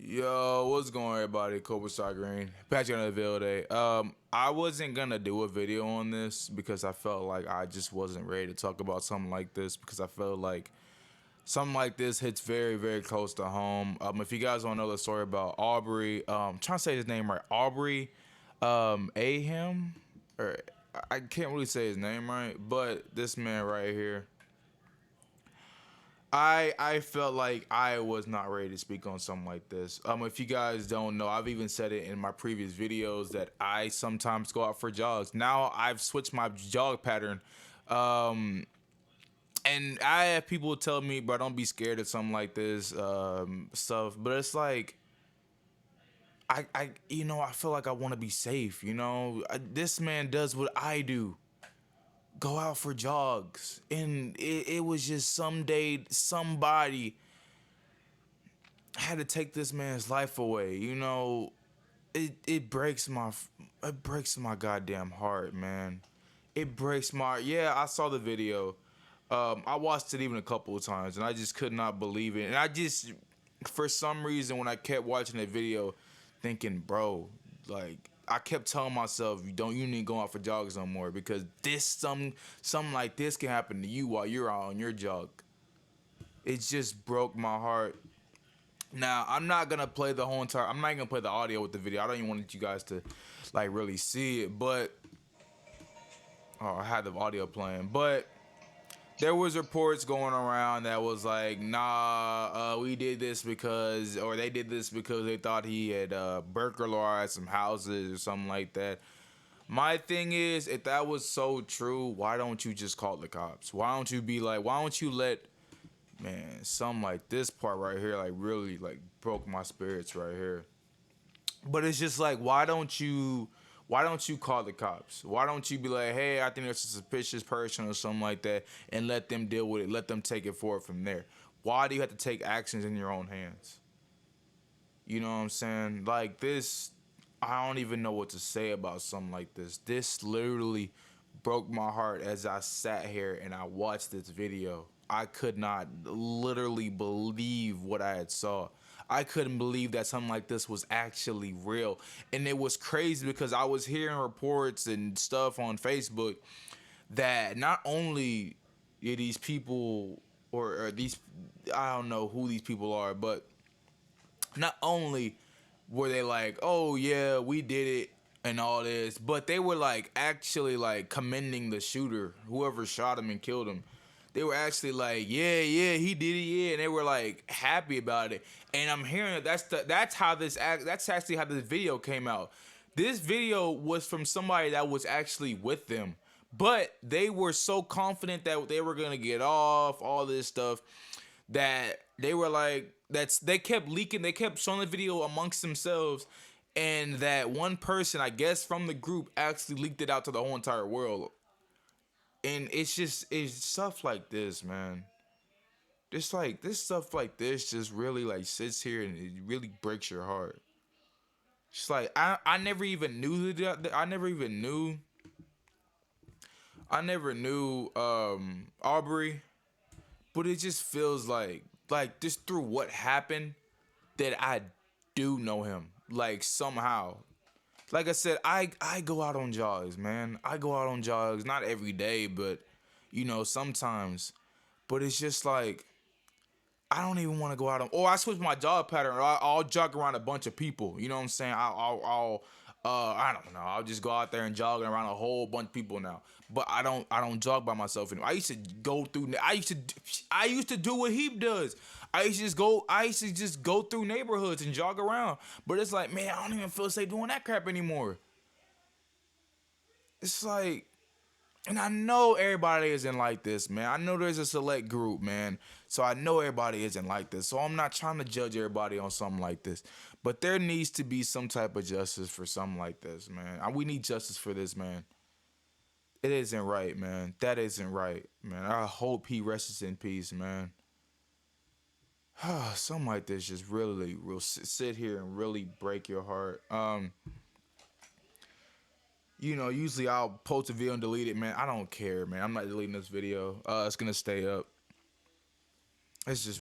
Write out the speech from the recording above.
Yo, what's going on, everybody? CobraStarGreen. Back to another video today. I wasn't gonna do a video on this because I felt like I just wasn't ready to talk about something like this because I felt like something like this hits very, very close to home. If you guys want to know the story about Arbery, trying to say his name right, Arbery, Aham, or I can't really say his name right, but this man right here. I felt like I was not ready to speak on something like this. If you guys don't know, I've even said it in my previous videos that I sometimes go out for jogs. Now I've switched my jog pattern, um, and I have people tell me, "Bro, don't be scared of something like this stuff." But it's like I feel like I want to be safe. This man does what I do, go out for jogs, and it was just someday somebody had to take this man's life away. It breaks my goddamn heart, man. It breaks my yeah. I saw the video. I watched it even a couple of times, and I just could not believe it. And I just, for some reason, when I kept watching the video, thinking, bro, like I kept telling myself, you need to go out for jogs no more because something like this can happen to you while you're out on your jog. It just broke my heart. Now I'm not gonna play the whole entire. I'm not gonna play the audio with the video. I don't even want you guys to like really see it. But I had the audio playing. But there was reports going around that was like, nah, we did this because, or they did this because they thought he had burglarized some houses or something like that. My thing is, if that was so true, why don't you just call the cops? Why don't you be like, why don't you let, man, something like this part right here, like really like broke my spirits right here. But it's just like, why don't you call the cops? Why don't you be like, hey, I think there's a suspicious person or something like that, and let them deal with it, let them take it forward from there? Why do you have to take actions in your own hands? You know what I'm saying? Like this, I don't even know what to say about something like this. This literally broke my heart as I sat here and I watched this video. I could not literally believe what I had saw. I couldn't believe that something like this was actually real. And it was crazy because I was hearing reports and stuff on Facebook that not only are these people or these, I don't know who these people are, but not only were they like, oh yeah, we did it and all this, but they were like actually like commending the shooter, whoever shot him and killed him. They were actually like, yeah, yeah, he did it, yeah, and they were like happy about it. And I'm hearing that that's actually how this video came out. This video was from somebody that was actually with them, but they were so confident that they were gonna get off all this stuff that they were like they kept leaking, they kept showing the video amongst themselves, and that one person, I guess from the group, actually leaked it out to the whole entire world. And it's stuff like this, man. Just like this stuff like this just really like sits here and it really breaks your heart. It's like I never even knew that I never knew Arbery, but it just feels like just through what happened that I do know him. Like somehow. Like I said, I go out on jogs, man. I go out on jogs, not every day, but sometimes. But it's just like I don't even want to go out on. Or I switch my jog pattern. Or I'll jog around a bunch of people. You know what I'm saying? I don't know. I'll just go out there and jog around a whole bunch of people now. But I don't jog by myself anymore. I used to go through. I used to do what he does. I used to just go through neighborhoods and jog around. But it's like, man, I don't even feel safe doing that crap anymore. It's like, and I know everybody isn't like this, man. I know there's a select group, man. So I know everybody isn't like this. So I'm not trying to judge everybody on something like this. But there needs to be some type of justice for something like this, man. We need justice for this, man. It isn't right, man. That isn't right, man. I hope he rests in peace, man. Something like this just really will sit here and really break your heart. Usually I'll post a video and delete it, man. I don't care, man. I'm not deleting this video. It's gonna stay up. It's just